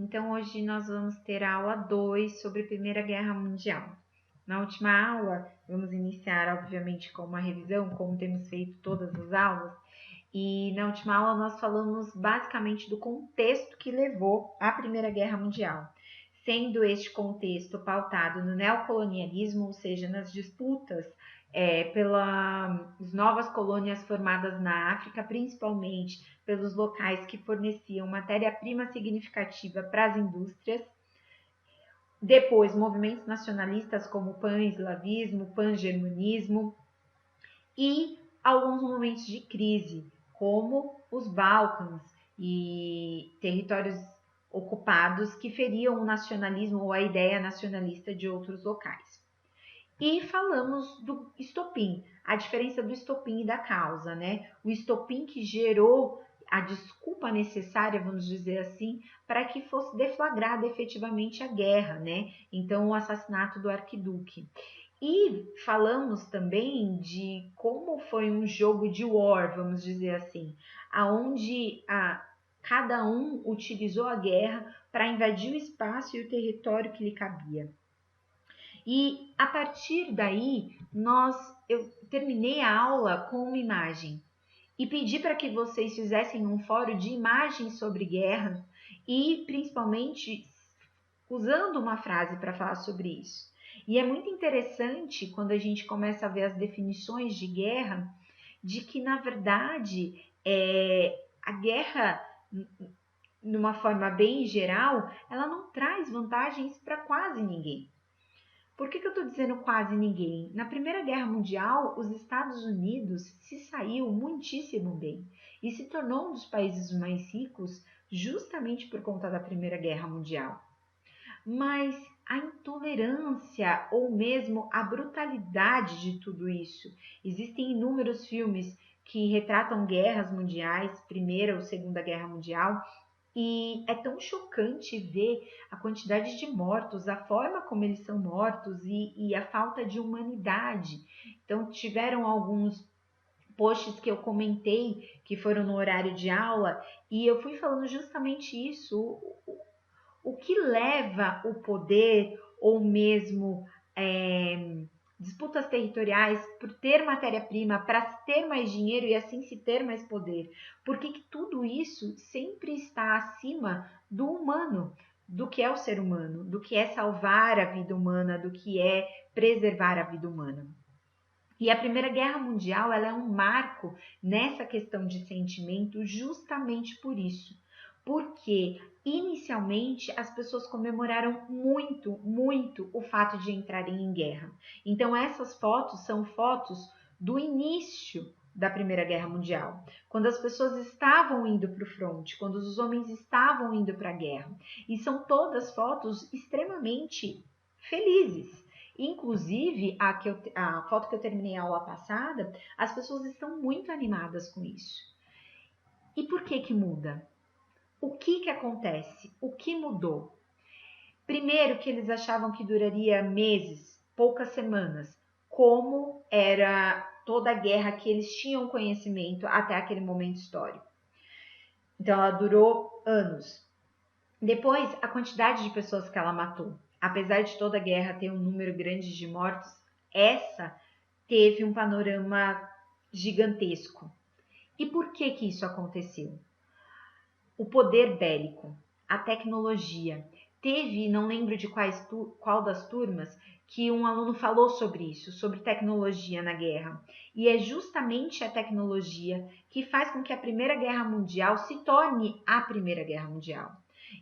Então hoje nós vamos ter a aula 2 sobre a Primeira Guerra Mundial. Na última aula, vamos iniciar obviamente com uma revisão, como temos feito todas as aulas, e na última aula nós falamos basicamente do contexto que levou à Primeira Guerra Mundial, sendo este contexto pautado no neocolonialismo, ou seja, nas disputas pelas novas colônias formadas na África, principalmente pelos locais que forneciam matéria-prima significativa para as indústrias. Depois, movimentos nacionalistas como o pan-eslavismo, o pan-germanismo e alguns momentos de crise, como os Balcãs e territórios ocupados que feriam o nacionalismo ou a ideia nacionalista de outros locais. E falamos do estopim, a diferença do estopim e da causa, né? O estopim que gerou a desculpa necessária, vamos dizer assim, para que fosse deflagrada efetivamente a guerra, né? Então, o assassinato do arquiduque. E falamos também de como foi um jogo de war, vamos dizer assim, aonde cada um utilizou a guerra para invadir o espaço e o território que lhe cabia. E a partir daí, eu terminei a aula com uma imagem e pedi para que vocês fizessem um fórum de imagens sobre guerra e principalmente usando uma frase para falar sobre isso. E é muito interessante quando a gente começa a ver as definições de guerra, de que na verdade a guerra, numa forma bem geral, ela não traz vantagens para quase ninguém. Por que eu estou dizendo quase ninguém? Na Primeira Guerra Mundial, os Estados Unidos se saiu muitíssimo bem e se tornou um dos países mais ricos justamente por conta da Primeira Guerra Mundial. Mas a intolerância ou mesmo a brutalidade de tudo isso. Existem inúmeros filmes que retratam guerras mundiais, Primeira ou Segunda Guerra Mundial, e é tão chocante ver a quantidade de mortos, a forma como eles são mortos e a falta de humanidade. Então, tiveram alguns posts que eu comentei que foram no horário de aula e eu fui falando justamente isso. O que leva o poder ou mesmo disputas territoriais por ter matéria-prima, para ter mais dinheiro e assim se ter mais poder? Porque que tudo isso sempre está acima do humano, do que é o ser humano, do que é salvar a vida humana, do que é preservar a vida humana. E a Primeira Guerra Mundial ela é um marco nessa questão de sentimento justamente por isso. Porque inicialmente as pessoas comemoraram muito o fato de entrarem em guerra. Então essas fotos são fotos do início da Primeira Guerra Mundial, quando as pessoas estavam indo para o fronte, quando os homens estavam indo para a guerra. E são todas fotos extremamente felizes. Inclusive, a foto que eu terminei a aula passada, as pessoas estão muito animadas com isso. E por que muda? O que acontece? O que mudou? Primeiro que eles achavam que duraria meses, poucas semanas, como era toda a guerra que eles tinham conhecimento até aquele momento histórico. Então ela durou anos. Depois, a quantidade de pessoas que ela matou. Apesar de toda a guerra ter um número grande de mortos, essa teve um panorama gigantesco. E por que isso aconteceu? O poder bélico, a tecnologia. Teve, não lembro de qual das turmas, que um aluno falou sobre isso, sobre tecnologia na guerra. E é justamente a tecnologia que faz com que a Primeira Guerra Mundial se torne a Primeira Guerra Mundial.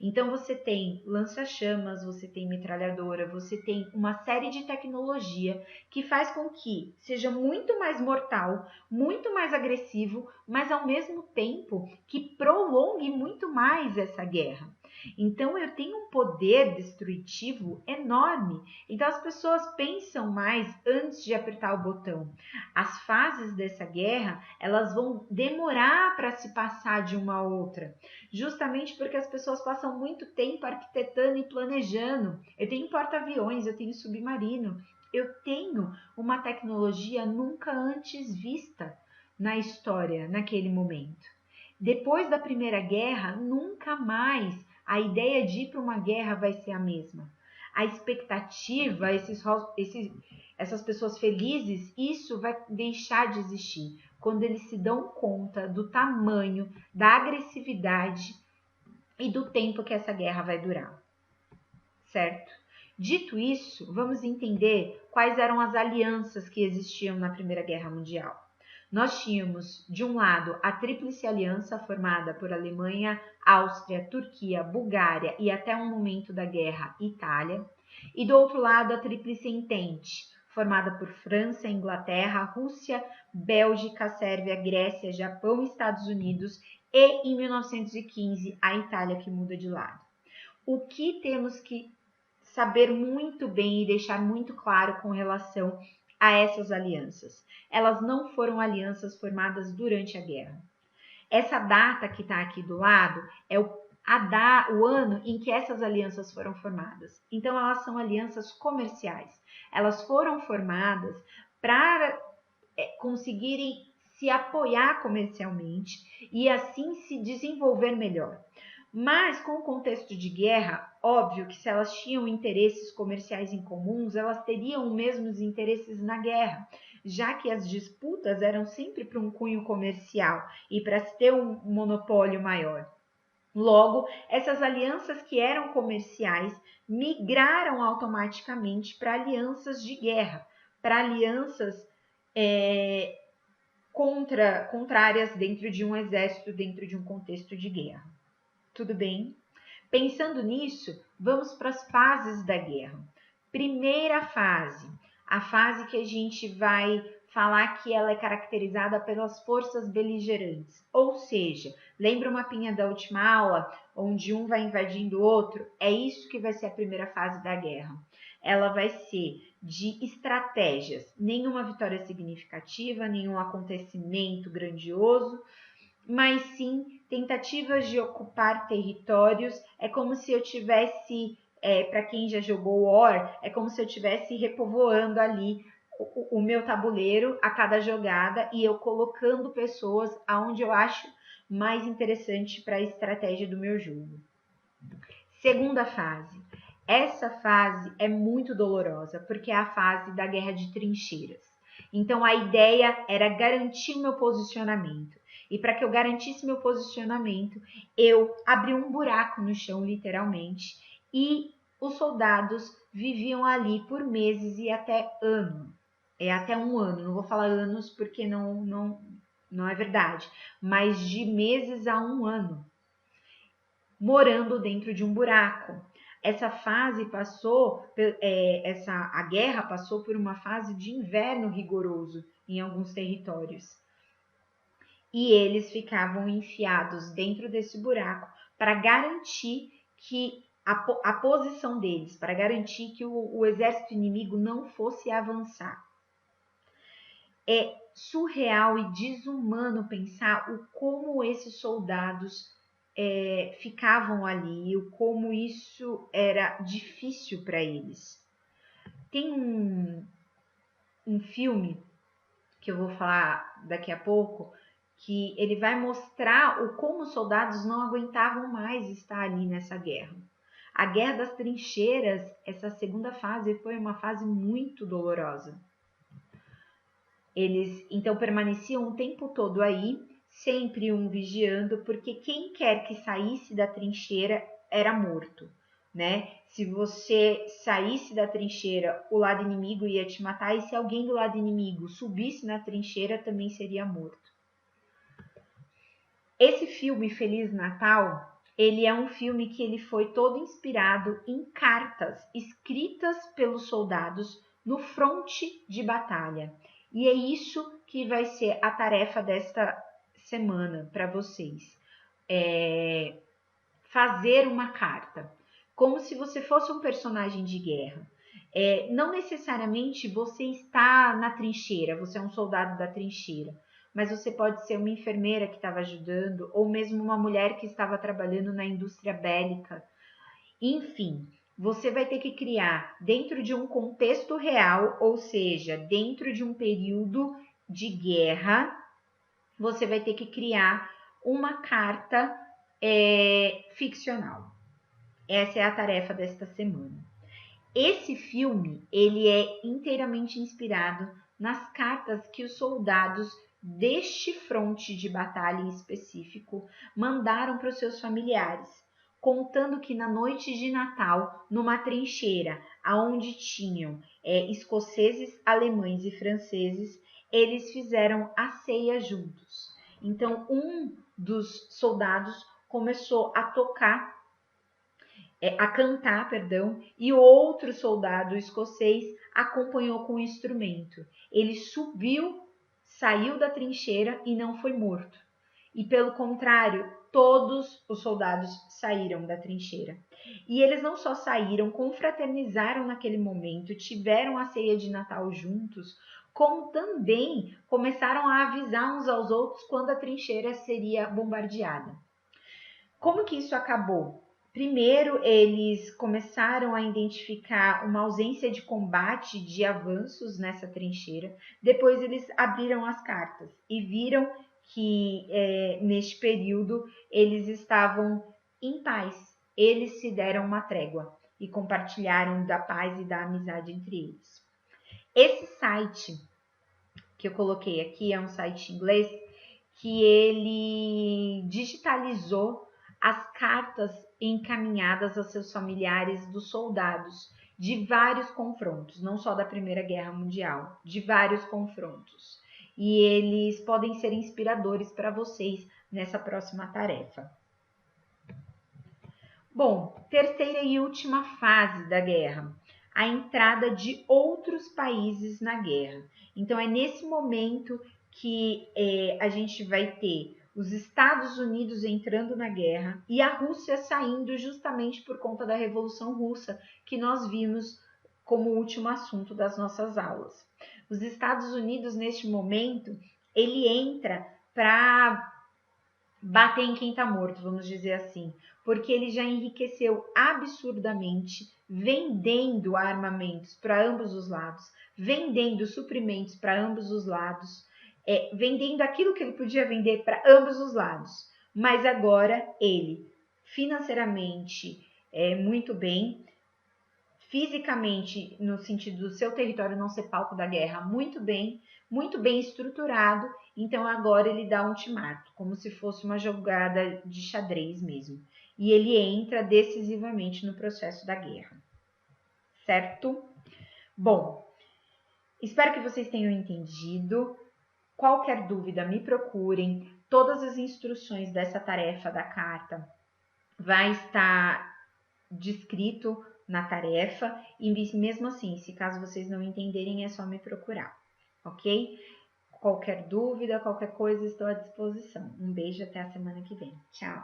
Então você tem lança-chamas, você tem metralhadora, você tem uma série de tecnologia que faz com que seja muito mais mortal, muito mais agressivo, mas ao mesmo tempo que prolongue muito mais essa guerra. Então eu tenho um poder destrutivo enorme. Então as pessoas pensam mais antes de apertar o botão. As fases dessa guerra, elas vão demorar para se passar de uma a outra, justamente porque as pessoas passam muito tempo arquitetando e planejando. Eu tenho porta-aviões, eu tenho submarino, eu tenho uma tecnologia nunca antes vista na história, naquele momento. Depois da Primeira Guerra, nunca mais a ideia de ir para uma guerra vai ser a mesma. A expectativa, essas pessoas felizes, isso vai deixar de existir quando eles se dão conta do tamanho, da agressividade e do tempo que essa guerra vai durar, certo? Dito isso, vamos entender quais eram as alianças que existiam na Primeira Guerra Mundial. Nós tínhamos, de um lado, a Tríplice Aliança, formada por Alemanha, Áustria, Turquia, Bulgária e, até um momento da guerra, Itália. E, do outro lado, a Tríplice Entente, formada por França, Inglaterra, Rússia, Bélgica, Sérvia, Grécia, Japão e Estados Unidos. E, em 1915, a Itália, que muda de lado. O que temos que saber muito bem e deixar muito claro com relação a essas alianças? Elas não foram alianças formadas durante a guerra. Essa data que está aqui do lado é o ano em que essas alianças foram formadas. Então, elas são alianças comerciais. Elas foram formadas para conseguirem se apoiar comercialmente e assim se desenvolver melhor. Mas, com o contexto de guerra, óbvio que se elas tinham interesses comerciais em comuns, elas teriam os mesmos interesses na guerra, já que as disputas eram sempre para um cunho comercial e para se ter um monopólio maior. Logo, essas alianças que eram comerciais migraram automaticamente para alianças de guerra, para alianças contrárias dentro de um exército, dentro de um contexto de guerra. Tudo bem? Pensando nisso, vamos para as fases da guerra. Primeira fase, a fase que a gente vai falar que ela é caracterizada pelas forças beligerantes. Ou seja, lembra o mapinha da última aula, onde um vai invadindo o outro? É isso que vai ser a primeira fase da guerra. Ela vai ser de estratégias, nenhuma vitória significativa, nenhum acontecimento grandioso, mas sim tentativas de ocupar territórios. É como se eu tivesse, para quem já jogou War, é como se eu estivesse repovoando ali o meu tabuleiro a cada jogada e eu colocando pessoas aonde eu acho mais interessante para a estratégia do meu jogo. Segunda fase. Essa fase é muito dolorosa, porque é a fase da guerra de trincheiras. Então, a ideia era garantir o meu posicionamento. E para que eu garantisse meu posicionamento, eu abri um buraco no chão, literalmente, e os soldados viviam ali por meses e até ano. Até um ano, não vou falar anos porque não é verdade, mas de meses a um ano, morando dentro de um buraco. Essa fase passou, a guerra passou por uma fase de inverno rigoroso em alguns territórios. E eles ficavam enfiados dentro desse buraco para garantir que a posição deles, para garantir que o exército inimigo não fosse avançar. É surreal e desumano pensar o como esses soldados ficavam ali, o como isso era difícil para eles. Tem um filme que eu vou falar daqui a pouco, que ele vai mostrar o como os soldados não aguentavam mais estar ali nessa guerra. A Guerra das Trincheiras, essa segunda fase, foi uma fase muito dolorosa. Eles então permaneciam o tempo todo aí, sempre um vigiando, porque quem quer que saísse da trincheira era morto, né? Se você saísse da trincheira, o lado inimigo ia te matar, e se alguém do lado inimigo subisse na trincheira, também seria morto. Esse filme, Feliz Natal, ele é um filme que ele foi todo inspirado em cartas escritas pelos soldados no fronte de batalha. E é isso que vai ser a tarefa desta semana para vocês. Fazer uma carta, como se você fosse um personagem de guerra. Não necessariamente você está na trincheira, você é um soldado da trincheira, mas você pode ser uma enfermeira que estava ajudando, ou mesmo uma mulher que estava trabalhando na indústria bélica. Enfim, você vai ter que criar dentro de um contexto real, ou seja, dentro de um período de guerra, você vai ter que criar uma carta ficcional. Essa é a tarefa desta semana. Esse filme, ele é inteiramente inspirado nas cartas que os soldados deste fronte de batalha em específico mandaram para os seus familiares, contando que na noite de Natal, numa trincheira onde tinham escoceses, alemães e franceses, eles fizeram a ceia juntos. Então, um dos soldados começou a cantar, e o outro soldado escocês acompanhou com o instrumento. Ele subiu, saiu da trincheira e não foi morto. E pelo contrário, todos os soldados saíram da trincheira. E eles não só saíram, confraternizaram naquele momento, tiveram a ceia de Natal juntos, como também começaram a avisar uns aos outros quando a trincheira seria bombardeada. Como que isso acabou? Primeiro, eles começaram a identificar uma ausência de combate, de avanços nessa trincheira. Depois, eles abriram as cartas e viram que, neste período, eles estavam em paz. Eles se deram uma trégua e compartilharam da paz e da amizade entre eles. Esse site que eu coloquei aqui é um site inglês que ele digitalizou as cartas encaminhadas a seus familiares dos soldados de vários confrontos, não só da Primeira Guerra Mundial, de vários confrontos. E eles podem ser inspiradores para vocês nessa próxima tarefa. Bom, terceira e última fase da guerra, a entrada de outros países na guerra. Então, é nesse momento que a gente vai ter os Estados Unidos entrando na guerra e a Rússia saindo justamente por conta da Revolução Russa, que nós vimos como último assunto das nossas aulas. Os Estados Unidos, neste momento, ele entra para bater em quem está morto, vamos dizer assim, porque ele já enriqueceu absurdamente, vendendo armamentos para ambos os lados, vendendo suprimentos para ambos os lados, vendendo aquilo que ele podia vender para ambos os lados. Mas agora ele, financeiramente, muito bem, fisicamente, no sentido do seu território não ser palco da guerra, muito bem estruturado. Então agora ele dá um ultimato, como se fosse uma jogada de xadrez mesmo. E ele entra decisivamente no processo da guerra. Certo? Bom, espero que vocês tenham entendido. Qualquer dúvida, me procurem. Todas as instruções dessa tarefa da carta vai estar descrito na tarefa, e mesmo assim, se caso vocês não entenderem, é só me procurar, ok? Qualquer dúvida, qualquer coisa, estou à disposição. Um beijo, até a semana que vem. Tchau!